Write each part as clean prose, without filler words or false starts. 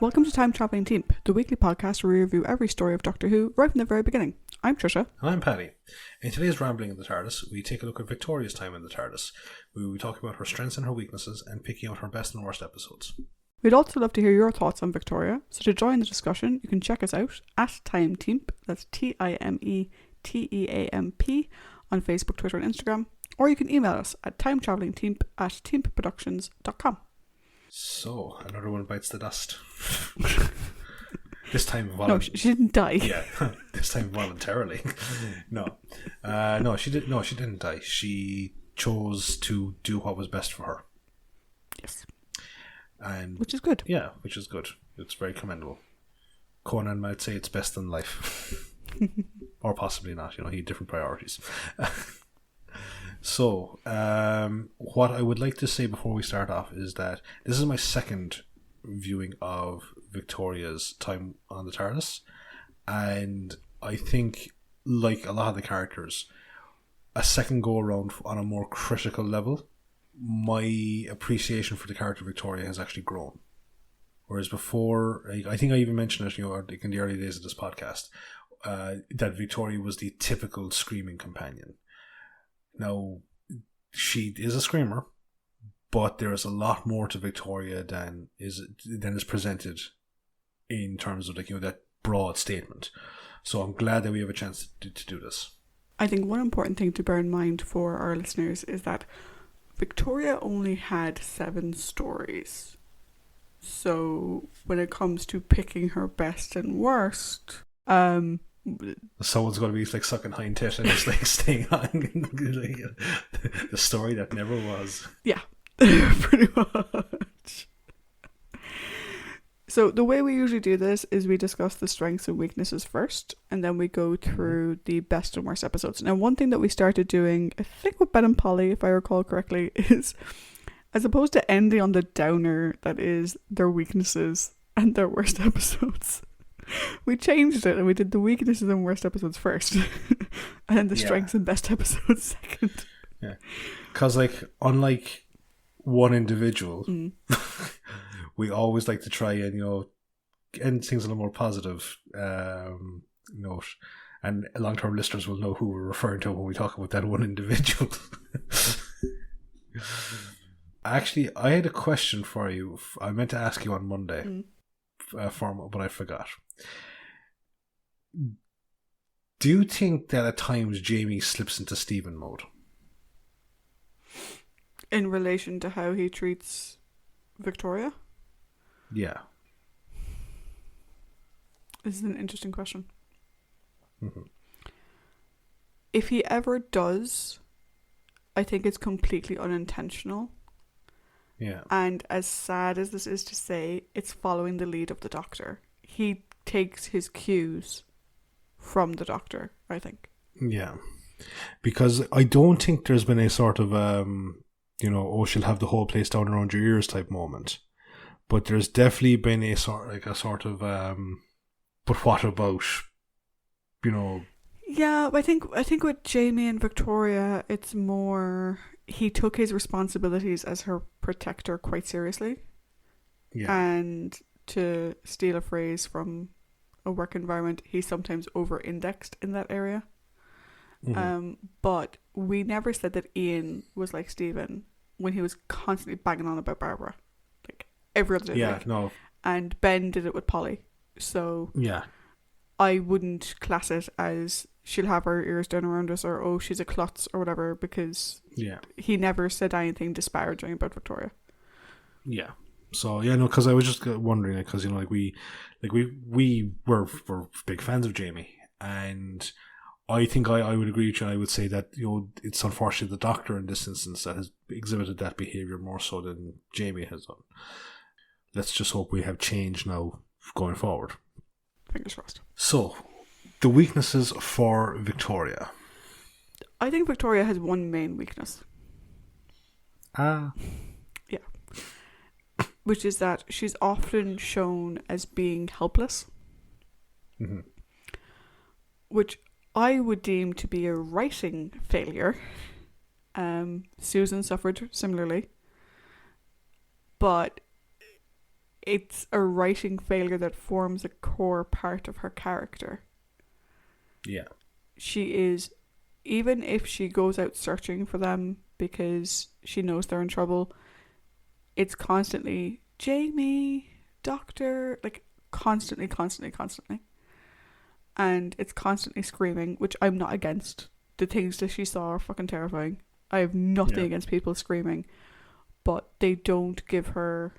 Welcome to Time Traveling Team, the weekly podcast where we review every story of Doctor Who right from the very beginning. I'm Tricia. And I'm Paddy. In today's Rambling in the TARDIS, we take a look at Victoria's time in the TARDIS. We will be talking about her strengths and her weaknesses and picking out her best and worst episodes. We'd also love to hear your thoughts on Victoria, so to join the discussion, you can check us out at Time Team, that's TIMETEAMP, on Facebook, Twitter and Instagram, or you can email us at timetravelingteam@teamproductions.com. So, another one bites the dust. This time No, she didn't die. Yeah, this time voluntarily. No, she didn't die. She chose to do what was best for her. Yes. And which is good. Yeah, which is good. It's very commendable. Conan might say it's best in life. Or possibly not, he had different priorities. So, what I would like to say before we start off is that this is my second viewing of Victoria's time on the TARDIS, and I think, like a lot of the characters, a second go around on a more critical level, my appreciation for the character Victoria has actually grown. Whereas before, I think I even mentioned it, in the early days of this podcast, that Victoria was the typical screaming companion. Now, she is a screamer, but there is a lot more to Victoria than is presented in terms of that broad statement. So I'm glad that we have a chance to do this. I think one important thing to bear in mind for our listeners is that Victoria only had 7 stories. So when it comes to picking her best and worst, someone's going to be sucking hind tit and just staying on the story that never was. Yeah, pretty much. So the way we usually do this is we discuss the strengths and weaknesses first, and then we go through the best and worst episodes. Now, one thing that we started doing, I think with Ben and Polly, if I recall correctly, is as opposed to ending on the downer that is their weaknesses and their worst episodes, we changed it and we did the weaknesses and worst episodes first and then the strengths and best episodes second. Yeah, because unlike one individual, we always like to try and end things on a more positive note, and long-term listeners will know who we're referring to when we talk about that one individual. Actually, I had a question for you. I meant to ask you on Monday, but I forgot. Do you think that at times Jamie slips into Stephen mode? In relation to how he treats Victoria? Yeah. This is an interesting question. Mm-hmm. If he ever does, I think it's completely unintentional. Yeah. And as sad as this is to say, it's following the lead of the Doctor. He takes his cues from the Doctor, I think. Yeah. Because I don't think there's been a sort of, she'll have the whole place down around your ears type moment. But there's definitely been a sort of, but what about, Yeah, I think with Jamie and Victoria, it's more he took his responsibilities as her protector quite seriously. Yeah. And to steal a phrase from a work environment, he sometimes over-indexed in that area. Mm-hmm. But we never said that Ian was like Stephen when he was constantly banging on about Barbara. Like every other day. Yeah, no. And Ben did it with Polly. So yeah, I wouldn't class it as she'll have her ears down around us or she's a klutz or whatever, because he never said anything disparaging about Victoria. Yeah. So because I was just wondering, because we were big fans of Jamie, and I think I would agree with you. I would say that it's unfortunately the Doctor in this instance that has exhibited that behaviour more so than Jamie has done. Let's just hope we have change now going forward. Fingers crossed. So, the weaknesses for Victoria. I think Victoria has one main weakness. Yeah. Which is that she's often shown as being helpless. Mm-hmm. Which I would deem to be a writing failure. Susan suffered similarly. But it's a writing failure that forms a core part of her character. Yeah. She is, even if she goes out searching for them because she knows they're in trouble, it's constantly, Jamie, doctor, like constantly, constantly, constantly. And it's constantly screaming, which I'm not against. The things that she saw are fucking terrifying. I have nothing against people screaming, but they don't give her...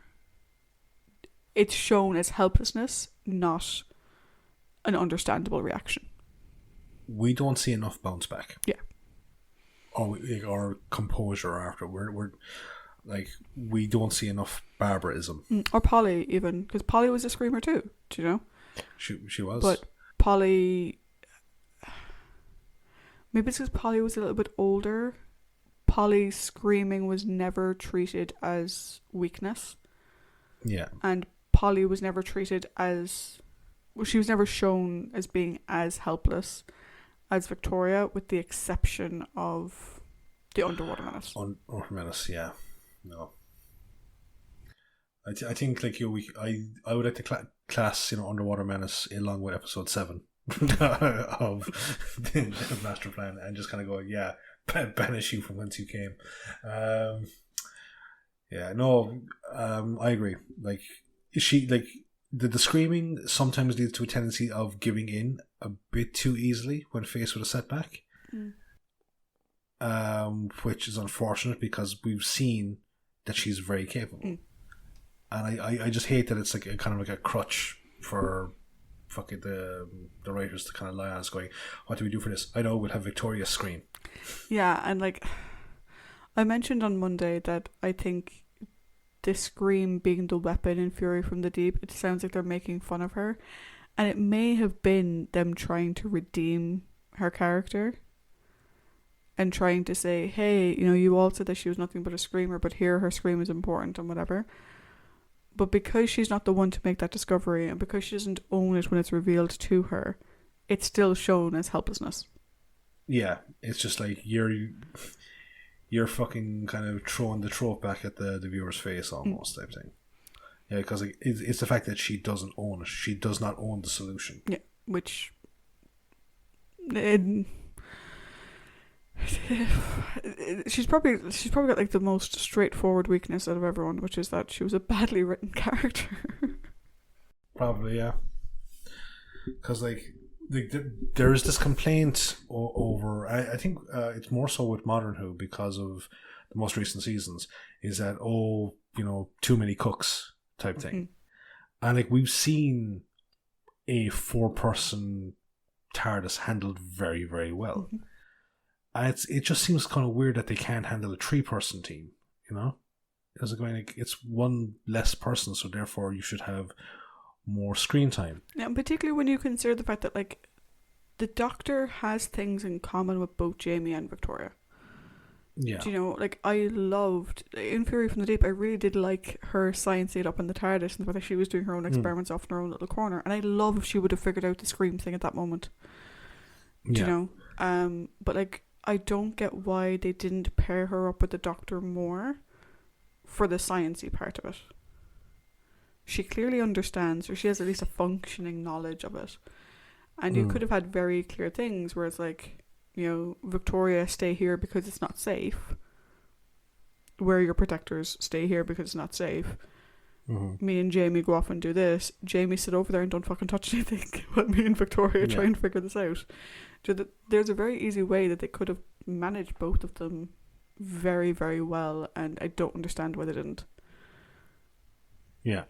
It's shown as helplessness, not an understandable reaction. We don't see enough bounce back. Yeah. Or composure after. We're like, we don't see enough barbarism. Or Polly, even. Because Polly was a screamer too, do you know? She was. But Polly... Maybe it's because Polly was a little bit older. Polly's screaming was never treated as weakness. Yeah. And Polly was never treated as... Well, she was never shown as being as helpless as Victoria, with the exception of the Underwater Menace. Underwater Menace, yeah. No. I think like I would like to class Underwater Menace along with episode 7 of the Master Plan, and just kind of go, yeah, banish you from whence you came. I agree. Like, she, like, the screaming sometimes leads to a tendency of giving in a bit too easily when faced with a setback, which is unfortunate because we've seen that she's very capable. And I just hate that it's like a kind of like a crutch for fucking the writers to kind of lie on us going, what do we do for this? I know, we'll have Victoria scream. Yeah, and like I mentioned on Monday that I think the scream being the weapon in Fury from the Deep, it sounds like they're making fun of her. And it may have been them trying to redeem her character and trying to say, hey, you all said that she was nothing but a screamer, but here her scream is important and whatever. But because she's not the one to make that discovery, and because she doesn't own it when it's revealed to her, it's still shown as helplessness. Yeah, it's just like you're fucking kind of throwing the trope back at the viewer's face almost, type thing. Yeah, because like, it's the fact that she doesn't own it. She does not own the solution. Yeah, which... she's probably got like the most straightforward weakness out of everyone, which is that she was a badly written character. Probably, yeah. Because like there is this complaint over. I think it's more so with Modern Who because of the most recent seasons. Is that too many cooks type thing, and like we've seen a 4-person TARDIS handled very, very well. And it just seems kind of weird that they can't handle a 3-person team, It's going like it's one less person, so therefore you should have more screen time. Yeah, and particularly when you consider the fact that like the Doctor has things in common with both Jamie and Victoria. Yeah. Like I loved in Fury from the Deep, I really did like her science aid up in the TARDIS and the fact that she was doing her own experiments off in her own little corner. And I love if she would have figured out the scream thing at that moment. But like I don't get why they didn't pair her up with the Doctor more for the sciencey part of it. She clearly understands, or she has at least a functioning knowledge of it. And you could have had very clear things where it's like, Victoria, stay here because it's not safe. Where your protectors, stay here because it's not safe. Me and Jamie go off and do this. Jamie sit over there and don't fucking touch anything while me and Victoria try and figure this out. There's a very easy way that they could have managed both of them very, very well, and I don't understand why they didn't. Yeah.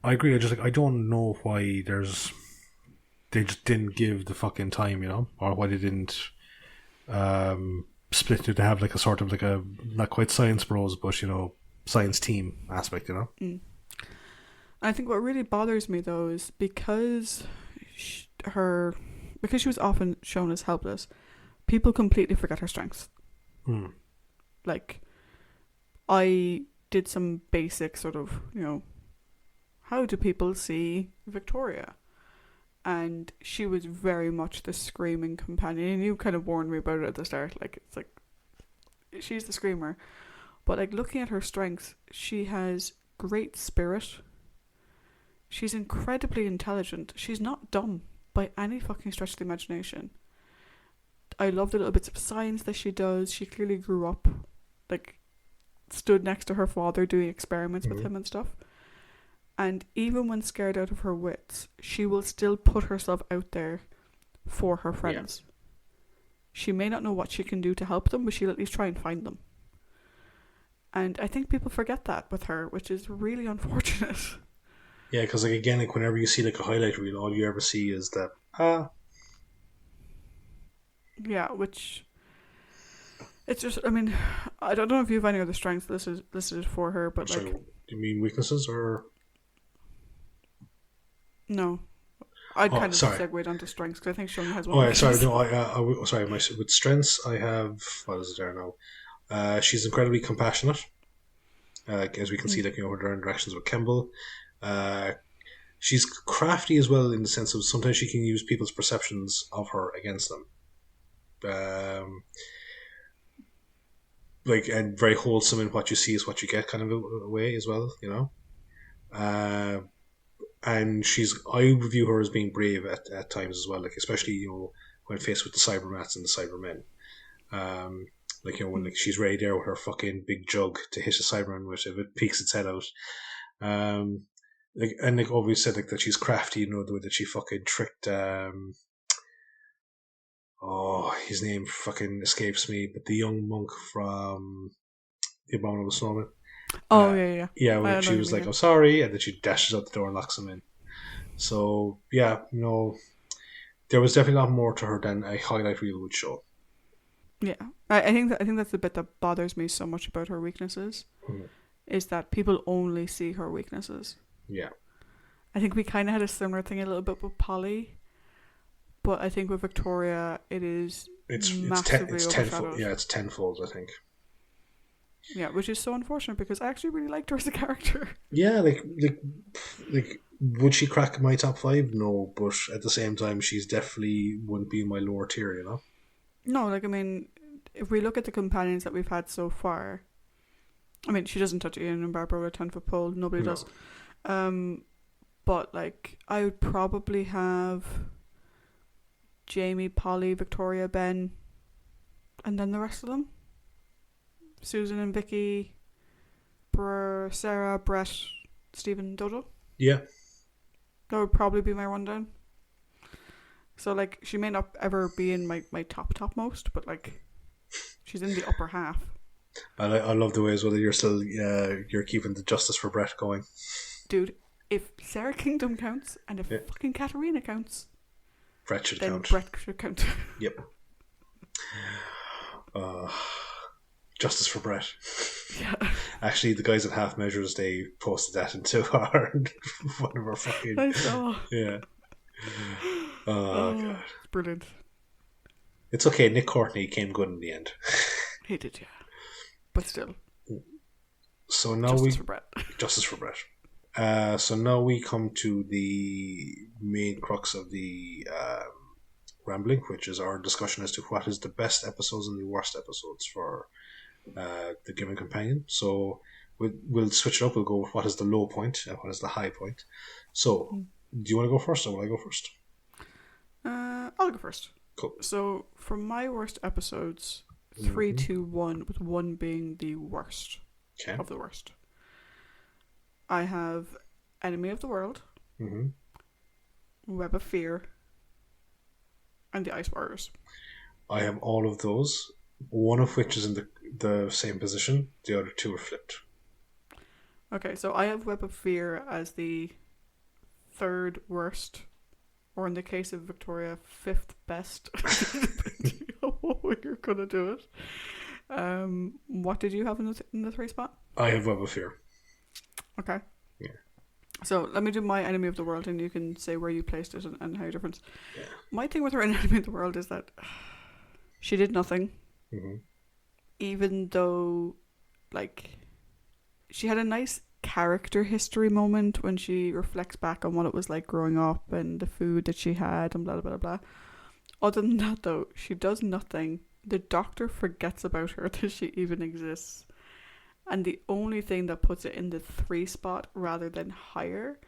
I agree. I don't know why they just didn't give the fucking time, or why they didn't split it to have like a sort of like a, not quite science bros, but science team aspect, I think what really bothers me though is because she was often shown as helpless, people completely forget her strengths. Like, I did some basic sort of, how do people see Victoria? And she was very much the screaming companion. And you kind of warned me about it at the start. Like, it's like, she's the screamer. But like looking at her strengths, she has great spirit. She's incredibly intelligent. She's not dumb by any fucking stretch of the imagination. I love the little bits of science that she does. She clearly grew up, like, stood next to her father doing experiments with him and stuff. And even when scared out of her wits, she will still put herself out there for her friends. Yeah. She may not know what she can do to help them, but she'll at least try and find them. And I think people forget that with her, which is really unfortunate. Yeah, because, like, again, like, whenever you see, like, a highlight reel, all you ever see is that, Yeah, which... It's just, I mean, I don't know if you have any other strengths listed for her, but, sorry, like... do you mean weaknesses, or...? No. I'd kind of segued onto strengths, because I think Shung has one. Oh, yeah, sorry, no, sorry, with strengths, I have... What is it there now? She's incredibly compassionate. As we can see, like, you know, her interactions with Kemble. She's crafty as well, in the sense of sometimes she can use people's perceptions of her against them. Like, and very wholesome in what you see is what you get kind of a way as well, you know. And I view her as being brave at times as well, like, especially, you know, when faced with the Cybermats and the Cybermen. Like, you know, when, like, she's ready there with her fucking big jug to hit a Cyberman with if it peeks its head out. Like, and, like, obviously said, like, that she's crafty, you know, the way that she fucking tricked his name fucking escapes me, but the young monk from The Abominable Snowman. Yeah. Yeah, when she was like, "I'm sorry," and then she dashes out the door and locks him in. So, yeah, no, there was definitely a lot more to her than a highlight reel would show. Yeah, I think that's the bit that bothers me so much about her weaknesses, is that people only see her weaknesses. Yeah. I think we kind of had a similar thing a little bit with Polly, but I think with Victoria, it's massively overshadowed. It's tenfold, I think. Yeah, which is so unfortunate because I actually really liked her as a character. Yeah, like would she crack my top 5? No, but at the same time, she's definitely wouldn't be in my lower tier, you know? No, like, I mean, if we look at the companions that we've had so far, I mean, she doesn't touch Ian and Barbara with a 10-foot pole. Nobody does. But, like, I would probably have Jamie, Polly, Victoria, Ben, and then the rest of them. Susan and Vicky, Sarah, Brett, Stephen, Dodo. Yeah. That would probably be my rundown. So, like, she may not ever be in my top most, but, like, she's in the upper half. I love the way as well that you're still you're keeping the justice for Brett going. Dude, if Sarah Kingdom counts and if fucking Katarina counts, Brett should count. Brett should count. Yep. Justice for Brett. Yeah. Actually, the guys at Half Measures, they posted that into our one of our fucking. I saw. Yeah. Oh God. It's brilliant. It's okay. Nick Courtney came good in the end. He did, yeah. But still. So now Justice for Brett. So now we come to the main crux of the rambling, which is our discussion as to what is the best episodes and the worst episodes for the given companion. So we'll switch it up. We'll go with what is the low point and what is the high point. So, do you want to go first or will I go first? I'll go first. Cool. So, for my worst episodes, 3, 2, 1, with 1 being the worst of the worst. I have Enemy of the World, Web of Fear, and the Ice Warriors. I have all of those, one of which is in the same position. The other 2 are flipped. Okay, so I have Web of Fear as the 3rd worst, or in the case of Victoria, 5th best. You're gonna do it. What did you have in the 3 spot? I have Web of Fear. Okay. Yeah. So let me do my Enemy of the World, and you can say where you placed it and how different. Yeah. My thing with her Enemy of the World is that she did nothing. Even though, like, she had a nice character history moment when she reflects back on what it was like growing up and the food that she had and blah blah blah blah. Other than that, though, she does nothing. The Doctor forgets about her that she even exists, And the only thing that puts it in the 3 spot rather than higher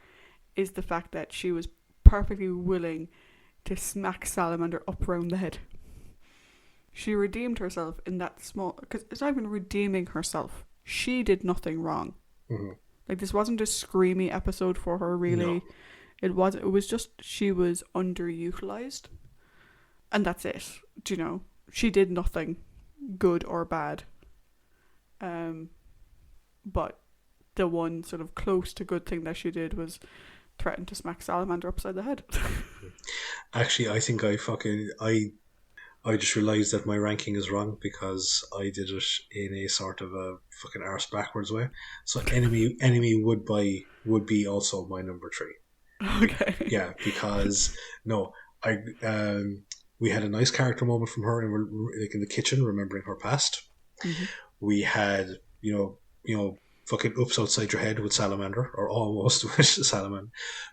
is the fact that she was perfectly willing to smack Salamander up around the head. She redeemed herself in that small... Because it's not even redeeming herself. She did nothing wrong. Mm-hmm. Like, this wasn't a screamy episode for her, really. No. It was just she was underutilized. And that's it. Do you know? She did nothing good or bad. But the one sort of close to good thing that she did was threaten to smack Salamander upside the head. Actually, I think I just realised that my ranking is wrong because I did it in a sort of a fucking arse backwards way. So enemy would be also my number 3. Okay. Yeah, because no, we had a nice character moment from her, and we're like in the kitchen remembering her past. Mm-hmm. We had you know fucking oops outside your head with Salamander, or almost with Salamander,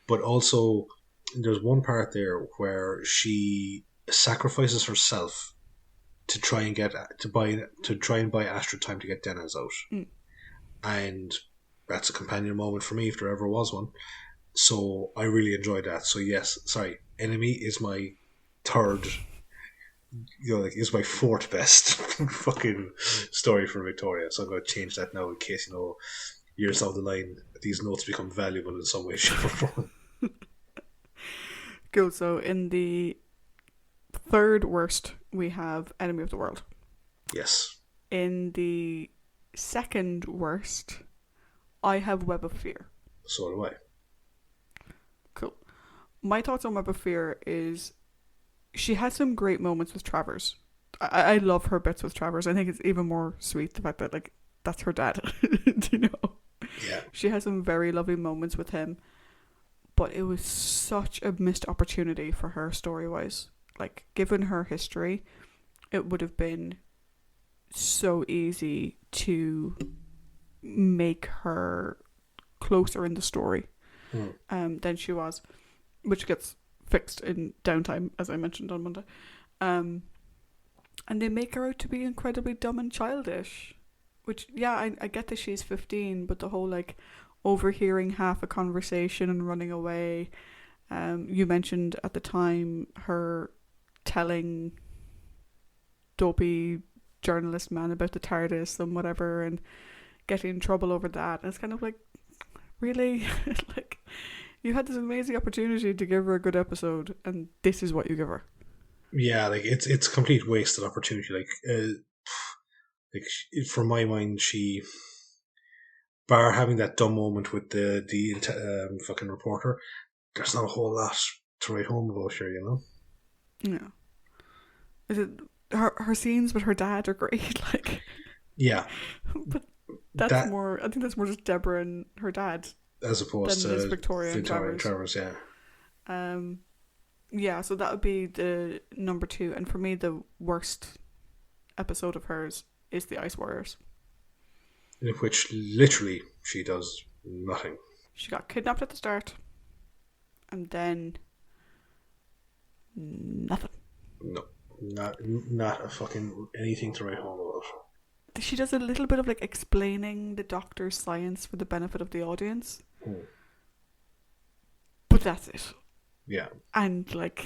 but also there's one part there where she sacrifices herself to try and buy Astra time to get Dennis out, and that's a companion moment for me if there ever was one. So I really enjoyed that. So yes, sorry, enemy is my third. Is my 4th best fucking story for Victoria. So I'm going to change that now in case years down the line these notes become valuable in some way, shape, or form. Cool. So in the 3rd worst, we have Enemy of the World. Yes. In the 2nd worst, I have Web of Fear. So do I. Cool. My thoughts on Web of Fear is she has some great moments with Travers. I love her bits with Travers. I think it's even more sweet the fact that, like, that's her dad. Do you know? Yeah. She has some very lovely moments with him. But it was such a missed opportunity for her story-wise. Like, given her history, it would have been so easy to make her closer in the story than she was, which gets fixed in downtime, as I mentioned on Monday. And they make her out to be incredibly dumb and childish, which, yeah, I get that she's 15, but the whole, like, overhearing half a conversation and running away. You mentioned at the time her telling dopey journalist man about the TARDIS and whatever and getting in trouble over that. And it's kind of like, really? Like, you had this amazing opportunity to give her a good episode and this is what you give her. Yeah, like it's complete wasted opportunity. From my mind, she, bar having that dumb moment with the fucking reporter, there's not a whole lot to write home about here, Yeah. Is it her scenes with her dad are great, like. Yeah. But that's more. I think that's more just Deborah and her dad, as opposed to Victoria and Travers. Yeah. Yeah. So that would be the number 2, and for me, the worst episode of hers is the Ice Warriors, in which literally she does nothing. She got kidnapped at the start, and then nothing. No, not a fucking anything to write home about. She does a little bit of, like, explaining the doctor's science for the benefit of the audience. But that's it. Yeah. And, like,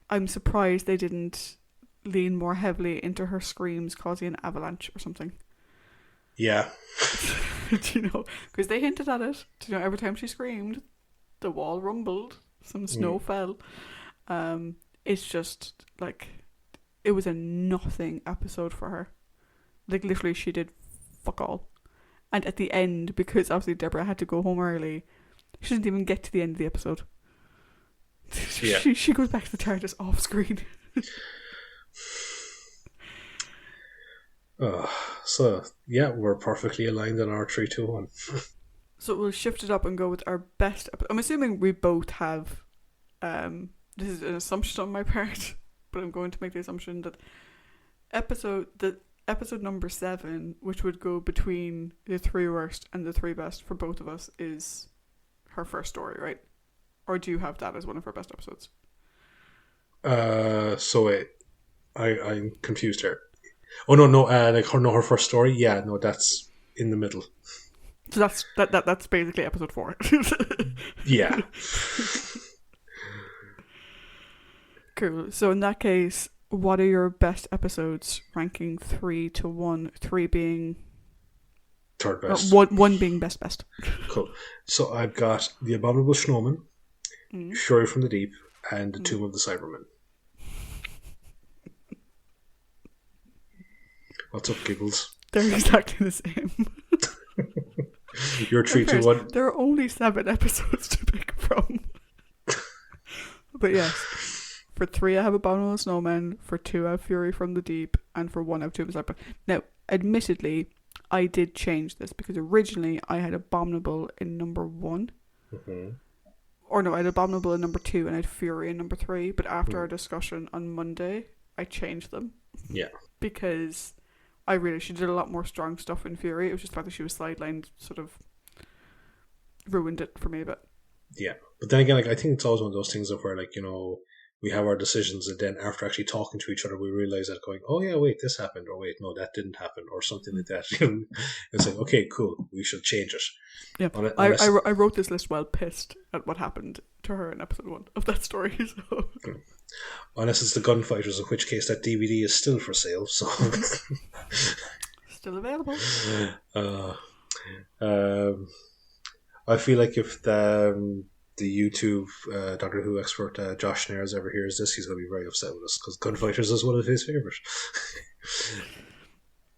I'm surprised they didn't lean more heavily into her screams causing an avalanche or something. Yeah. Do you know? Because they hinted at it. Do you know, every time she screamed, the wall rumbled, some snow fell. It's just, like, it was a nothing episode for her. Like, literally, she did fuck all. And at the end, because obviously Deborah had to go home early, she didn't even get to the end of the episode. Yeah. She goes back to the TARDIS off screen. So, yeah, we're perfectly aligned on our 3, 2, 1. So we'll shift it up and go with our best I'm assuming we both have, this is an assumption on my part, but I'm going to make the assumption that episode number 7, which would go between the 3 worst and the 3 best for both of us, is her first story, right? Or do you have that as one of her best episodes? I'm confused here. Oh no, her first story. Yeah, no, that's in the middle. So that's basically episode 4. Yeah. Cool. So in that case, what are your best episodes? Ranking 3 to 1. 3 being third best. One being best. Cool. So I've got The Abominable Snowman, Fury from the Deep, and The Tomb of the Cybermen. What's up, giggles? They're exactly the same. You're 3, 2, 1. There are only 7 episodes to pick from. But yes, for 3 I have Abominable Snowman, for 2 I have Fury from the Deep, and for 1 I have Tomb of the Cybermen. Now, admittedly, I did change this because originally I had Abominable in number 1. Mm-hmm. Or no, I had Abominable in number 2 and I had Fury in number 3. But after our discussion on Monday, I changed them. Yeah. Because I realised she did a lot more strong stuff in Fury. It was just the fact that she was sidelined sort of ruined it for me a bit. Yeah. But then again, like, I think it's always one of those things of where, like, you know, we have our decisions and then after actually talking to each other, we realise that going, oh yeah, wait, this happened, or wait, no, that didn't happen, or something like that. It's like, okay, cool, we should change it. Yeah, I wrote this list while pissed at what happened to her in episode 1 of that story. So. Unless it's the Gunfighters, in which case that DVD is still for sale, so still available. I feel like if the YouTube Doctor Who expert Josh Nares ever hears this, he's going to be very upset with us because Gunfighters is one of his favourites.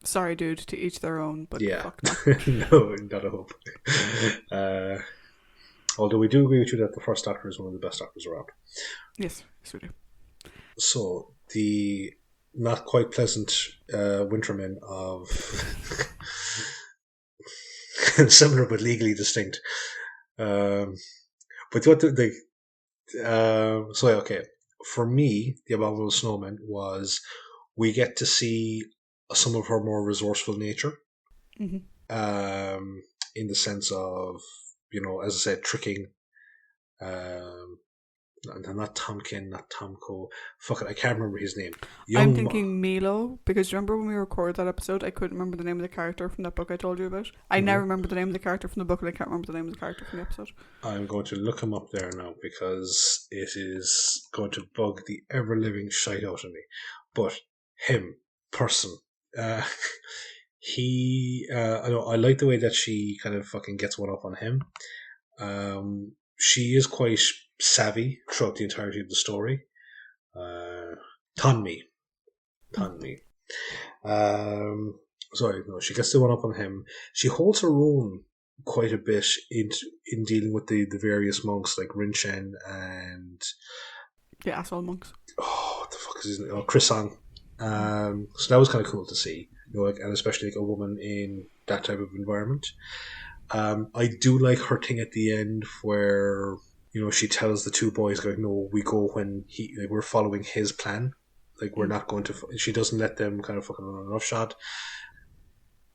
Sorry, dude, to each their own, but yeah. fuck no. No, not a hope. Although we do agree with you that the first Doctor is one of the best Doctors around. Yes, we do. So, the not quite pleasant Wintermen of similar but legally distinct. But what okay. For me, The Abominable Snowman was we get to see some of her more resourceful nature. Mm-hmm. In the sense of, you know, as I said, tricking. Not Tomkin, not Tomko. Fuck it, I can't remember his name. I'm thinking Milo, because remember when we recorded that episode, I couldn't remember the name of the character from that book I told you about. I now remember the name of the character from the book, and I can't remember the name of the character from the episode. I'm going to look him up there now, because it is going to bug the ever-living shite out of me. But him, person, he, I like the way that she kind of fucking gets one up on him. She is quite savvy throughout the entirety of the story. Tanmi. She gets the one up on him. She holds her own quite a bit in dealing with the various monks like Rinchen and the asshole monks. Oh, what the fuck is his name? Oh, Chrisang. So that was kind of cool to see, you know, like, and especially like a woman in that type of environment. I do like her thing at the end where, you know, she tells the two boys, going, no, we go when we're following his plan. Like, we're not going to, she doesn't let them kind of fucking run roughshod.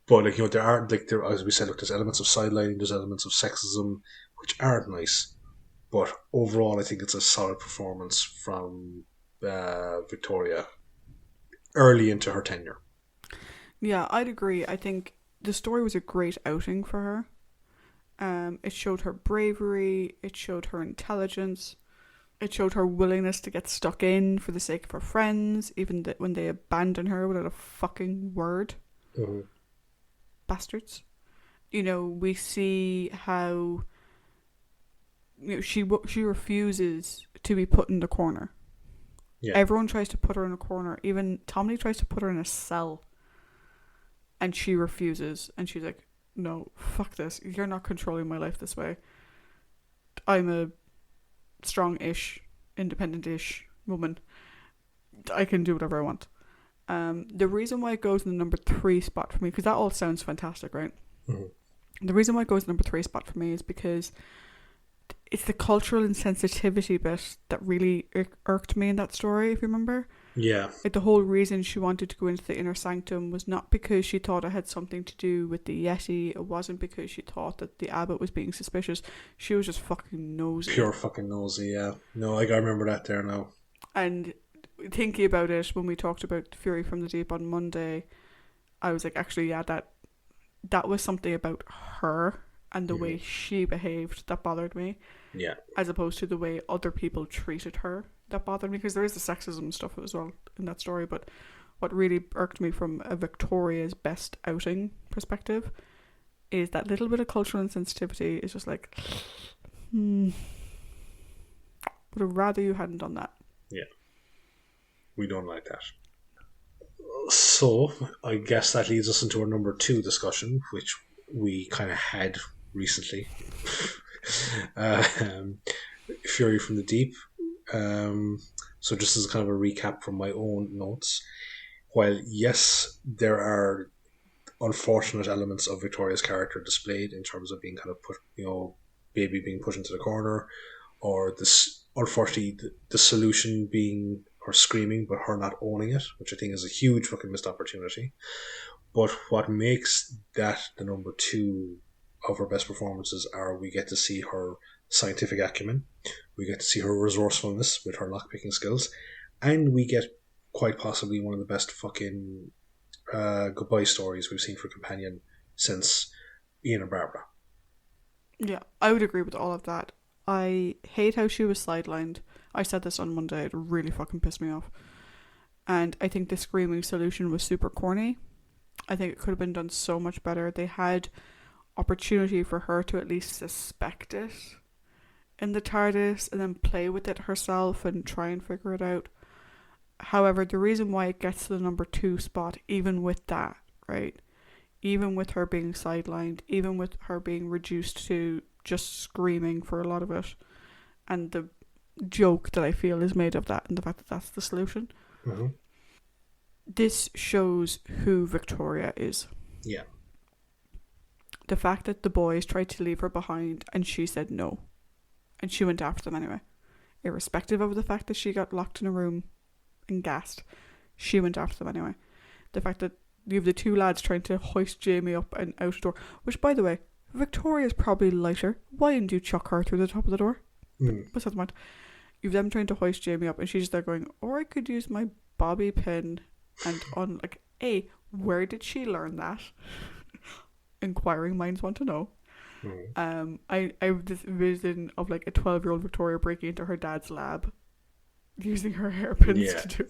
But, like, you know, there are, like, as we said, look, there's elements of sidelining, there's elements of sexism, which aren't nice. But overall, I think it's a solid performance from Victoria early into her tenure. Yeah, I'd agree. I think the story was a great outing for her. It showed her bravery, it showed her intelligence, it showed her willingness to get stuck in for the sake of her friends, even when they abandon her without a fucking word. Mm-hmm. Bastards. You know, we see how, you know, she refuses to be put in the corner. Yeah. Everyone tries to put her in a corner. Even Tommy tries to put her in a cell. And she refuses. And she's like, no, fuck this. You're not controlling my life this way. I'm a strong-ish, independent-ish woman. I can do whatever I want. The reason why it goes in the number 3 spot for me, because that all sounds fantastic, right? Mm-hmm. The reason why it goes in the number 3 spot for me is because it's the cultural insensitivity bit that really irked me in that story, if you remember. Yeah. Like, the whole reason she wanted to go into the inner sanctum was not because she thought it had something to do with the Yeti. It wasn't because she thought that the abbot was being suspicious. She was just fucking nosy. Pure fucking nosy, yeah. No, I remember that there now. And thinking about it, when we talked about Fury from the Deep on Monday, I was like, actually, yeah, that was something about her and the way Mhm. she behaved that bothered me, Yeah. as opposed to the way other people treated her that bothered me, because there is the sexism stuff as well in that story. But what really irked me from a Victoria's best outing perspective is that little bit of cultural insensitivity is just like, would have rather you hadn't done that. Yeah. We don't like that. So, I guess that leads us into our number 2 discussion, which we kind of had recently. um, Fury from the Deep. So, just as kind of a recap from my own notes, while yes, there are unfortunate elements of Victoria's character displayed in terms of being kind of put, baby being put into the corner, or this, unfortunately, the solution being her screaming, but her not owning it, which I think is a huge fucking missed opportunity. But what makes that the number 2 of her best performances are we get to see her scientific acumen, we get to see her resourcefulness with her lockpicking skills, and we get quite possibly one of the best fucking goodbye stories we've seen for Companion since Ian and Barbara. Yeah, I would agree with all of that. I hate how she was sidelined. I said this on Monday, it really fucking pissed me off. And I think the screaming solution was super corny. I think it could have been done so much better. They had opportunity for her to at least suspect it in the TARDIS and then play with it herself and try and figure it out. However, the reason why it gets to the number 2 spot, even with that, right? Even with her being sidelined, even with her being reduced to just screaming for a lot of it, and the joke that I feel is made of that and the fact that that's the solution. Mm-hmm. This shows who Victoria is. Yeah. The fact that the boys tried to leave her behind and she said no. And she went after them anyway. Irrespective of the fact that she got locked in a room and gassed, she went after them anyway. The fact that you have the 2 lads trying to hoist Jamie up and out the door, which, by the way, Victoria's probably lighter. Why didn't you chuck her through the top of the door? What's that about? You've them trying to hoist Jamie up and she's just there going, or I could use my bobby pin and on, like, where did she learn that? Inquiring minds want to know. I have this vision of like a 12-year-old Victoria breaking into her dad's lab using her hairpins to do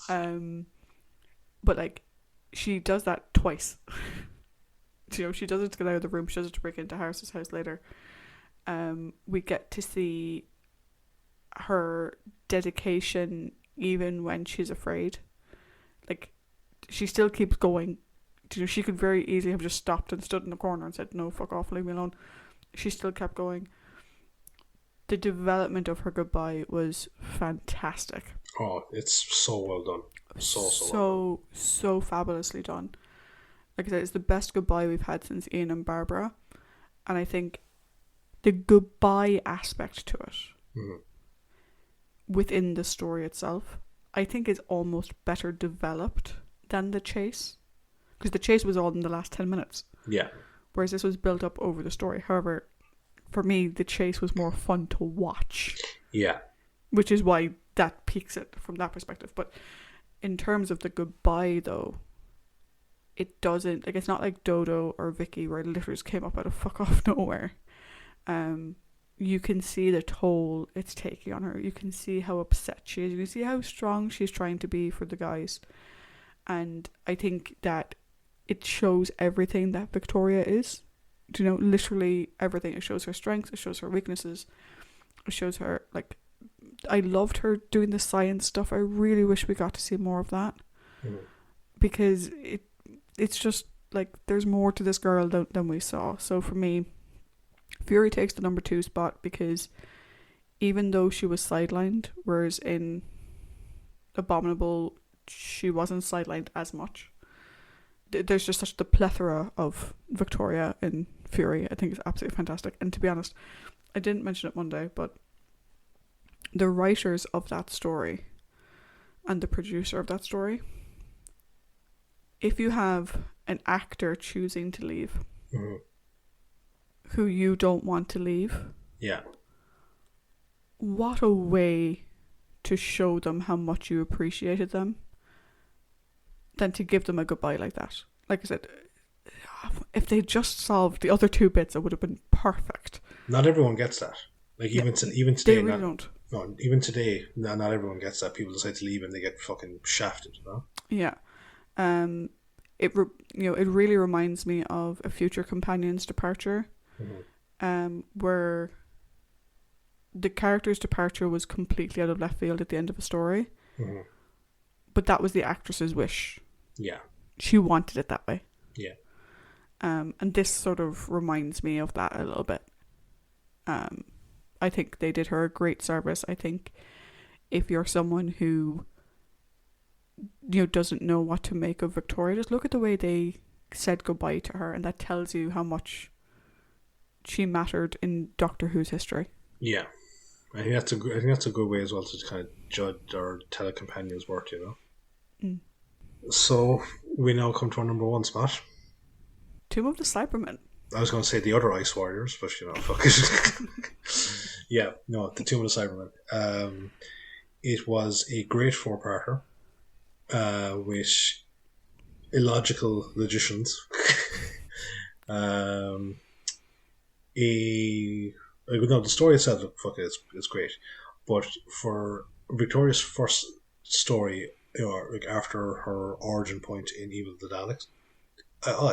it. But like, she does that twice. She does it to get out of the room, she does it to break into Harris's house later. We get to see her dedication even when she's afraid. Like, she still keeps going. She could very easily have just stopped and stood in the corner and said, no, fuck off, leave me alone. She still kept going. The development of her goodbye was fantastic. Oh, it's so well done. So fabulously done. Like I said, it's the best goodbye we've had since Ian and Barbara. And I think the goodbye aspect to it, within the story itself, I think is almost better developed than the chase. Because the chase was all in the last 10 minutes. Yeah. Whereas this was built up over the story. However, for me, the chase was more fun to watch. Yeah. Which is why that peaks it from that perspective. But in terms of the goodbye, though, it doesn't, like, it's not like Dodo or Vicky where it literally just came up out of fuck off nowhere. You can see the toll it's taking on her. You can see how upset she is. You can see how strong she's trying to be for the guys. And I think that it shows everything that Victoria is. Literally everything. It shows her strengths, it shows her weaknesses, it shows her, like, I loved her doing the science stuff. I really wish we got to see more of that. Because it's just, like, there's more to this girl than we saw. So for me, Fury takes the number 2 spot because even though she was sidelined, whereas in Abominable, she wasn't sidelined as much. There's just such the plethora of Victoria in Fury. I think it's absolutely fantastic. And to be honest, I didn't mention it Monday, but the writers of that story and the producer of that story, if you have an actor choosing to leave, who you don't want to leave, what a way to show them how much you appreciated them than to give them a goodbye like that. Like I said, If they just solved the other two bits, it would have been perfect. Not everyone gets that. Like even They today, really don't. no, even today, not everyone gets that. People decide to leave and they get fucking shafted. You know? Yeah. It really reminds me of a future companion's departure, where the character's departure was completely out of left field at the end of a story, but that was the actress's wish. Yeah, she wanted it that way. Yeah. And this sort of reminds me of that a little bit. I think they did her a great service. I think if you're someone who doesn't know what to make of Victoria, just look at the way they said goodbye to her, and that tells you how much she mattered in Doctor Who's history. Yeah, I think that's a good way as well to kind of judge or tell a companion's worth, So we now come to our number one spot. Tomb of the Cybermen. I was going to say the other Ice Warriors, but fuck it. Yeah, no, the Tomb of the Cybermen. It was a great four-parter with illogical logicians. The story itself, it's great, but for Victoria's first story, like after her origin point in Evil of the Daleks,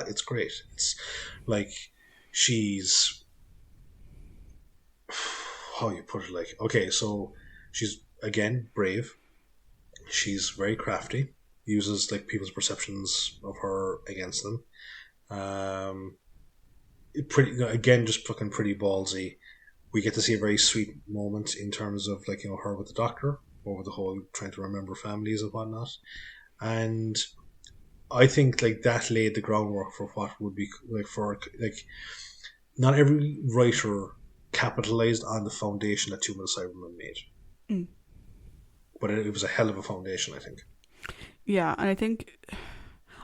it's great. It's like she's, how you put it, like, okay, so she's again brave. She's very crafty. Uses like people's perceptions of her against them. Just fucking pretty ballsy. We get to see a very sweet moment in terms of like her with the Doctor over the whole trying to remember families and whatnot, and I think like that laid the groundwork for what would be not every writer capitalized on the foundation that Tomb of the Cybermen made, but it was a hell of a foundation, I think. Yeah, and I think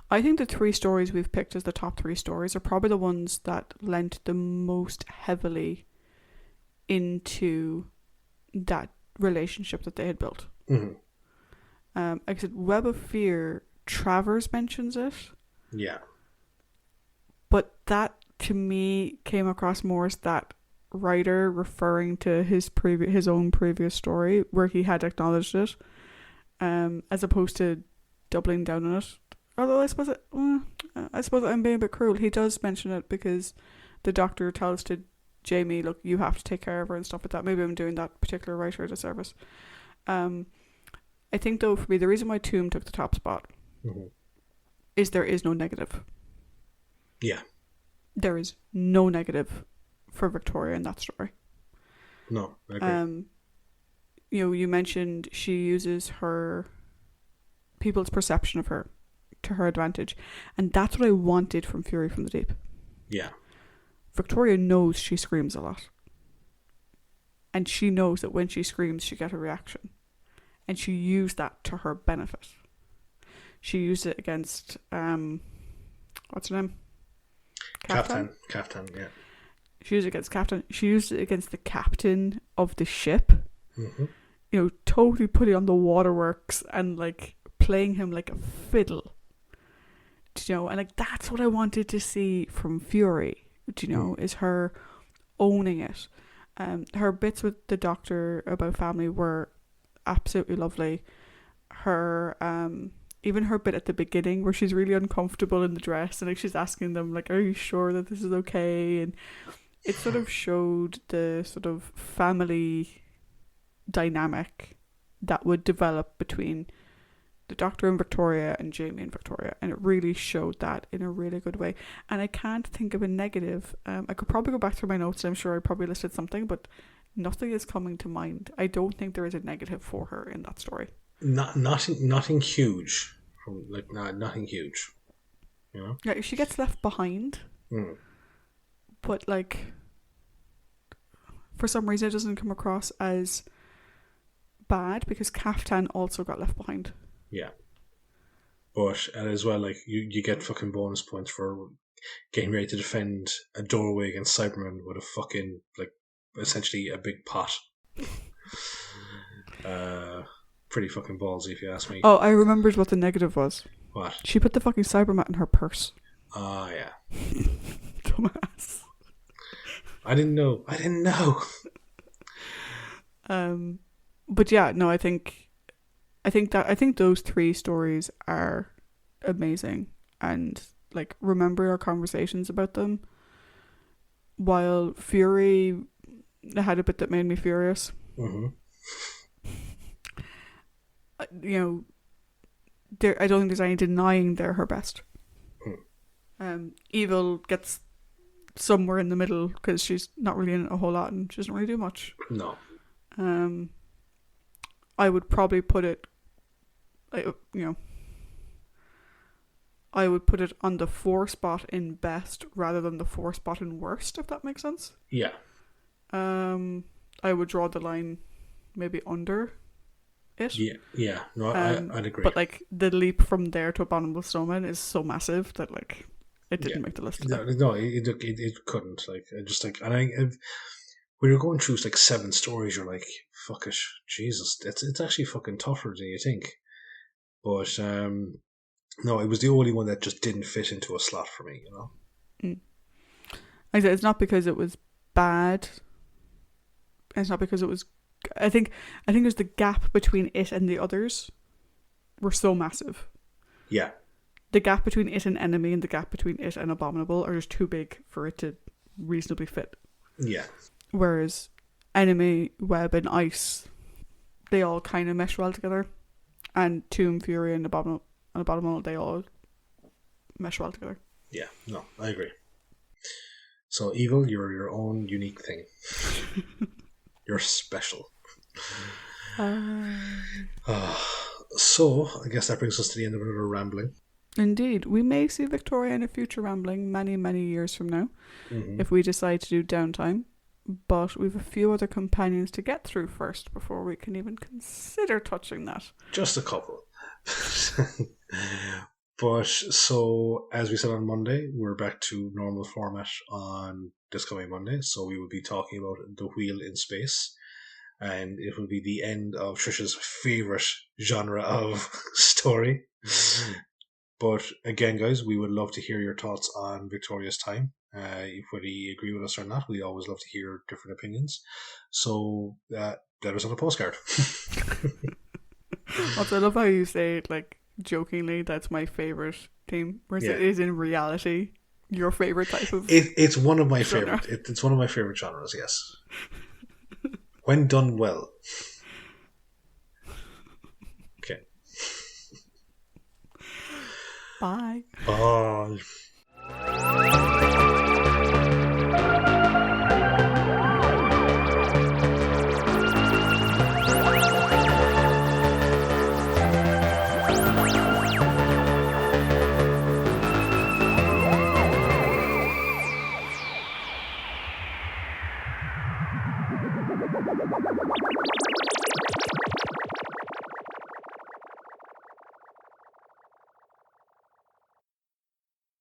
the three stories we've picked as the top three stories are probably the ones that lent the most heavily into that relationship that they had built. Mm-hmm. Like I said, Web of Fear, Travers mentions it. Yeah. But that, to me, came across more as that writer referring to his own previous story where he had acknowledged it, as opposed to doubling down on it. Although I suppose I'm being a bit cruel. He does mention it because the Doctor tells to Jamie, look, you have to take care of her and stuff like that. Maybe I'm doing that particular writer a disservice. I think, though, for me, the reason why Tomb took the top spot is there is no negative. Yeah. There is no negative for Victoria in that story. No, I agree. You mentioned she uses her people's perception of her to her advantage, and that's what I wanted from Fury from the Deep. Yeah. Victoria knows she screams a lot, and she knows that when she screams she gets a reaction, and she used that to her benefit. She used it against what's her name? Captain, yeah. She used it against Captain. She used it against the captain of the ship. Mm-hmm. Totally putting on the waterworks and like playing him like a fiddle. And like that's what I wanted to see from Fury. Is her owning it. Her bits with the Doctor about family were absolutely lovely. Her even her bit at the beginning where she's really uncomfortable in the dress and like she's asking them like, are you sure that this is okay? And it sort of showed the sort of family dynamic that would develop between the Doctor and Victoria and Jamie and Victoria, and it really showed that in a really good way. And I can't think of a negative. I could probably go back through my notes. I'm sure I probably listed something, but nothing is coming to mind. I don't think there is a negative for her in that story. Nothing huge. Nothing huge. Yeah, she gets left behind. But like, for some reason, it doesn't come across as bad because Kaftan also got left behind. Yeah. But as well, like you get fucking bonus points for getting ready to defend a doorway against Cybermen with a fucking like essentially a big pot. Pretty fucking ballsy if you ask me. Oh, I remembered what the negative was. What? She put the fucking Cybermat in her purse. Yeah. Dumbass. I didn't know. But yeah, no, I think those three stories are amazing, and like remember our conversations about them. While Fury had a bit that made me furious, Mm-hmm. you know, I don't think there's any denying they're her best. Evil gets somewhere in the middle because she's not really in it a whole lot and she doesn't really do much. No. I would probably put it, I would put it on the 4 spot in best rather than the 4 spot in worst, if that makes sense. Yeah. I would draw the line maybe under it. Yeah. No, I'd agree. But like the leap from there to Abominable Snowman is so massive that like it didn't make the list. No, it couldn't. Like I just like, and when you're going through like 7 stories, you're like, fuck it, Jesus, it's actually fucking tougher than you think. But no, it was the only one that just didn't fit into a slot for me, you know. Like I said, it's not because it was bad. It's not because it was. I think there's the gap between it and the others were so massive. Yeah. The gap between it and Enemy and the gap between it and Abominable are just too big for it to reasonably fit. Yeah. Whereas Enemy, Web, and Ice, they all kind of mesh well together. And Tomb, Fury, and Abominable, they all mesh well together. Yeah, no, I agree. So, Evil, you're your own unique thing. You're special. So, I guess that brings us to the end of another rambling. Indeed. We may see Victoria in a future rambling many, many years from now, if we decide to do downtime. But we have a few other companions to get through first before we can even consider touching that. Just a couple. But so, as we said on Monday, we're back to normal format on this coming Monday. So we will be talking about The Wheel in Space. And it will be the end of Trisha's favourite genre of story. But again, guys, we would love to hear your thoughts on Victoria's time. Whether you agree with us or not, we always love to hear different opinions. So let us on a postcard. Also, I love how you say it, like, jokingly, that's my favourite theme, whereas it is in reality your favourite type of It's one of my genre. favourite. It's one of my favourite genres, yes. When done well. Okay. Bye. Bye.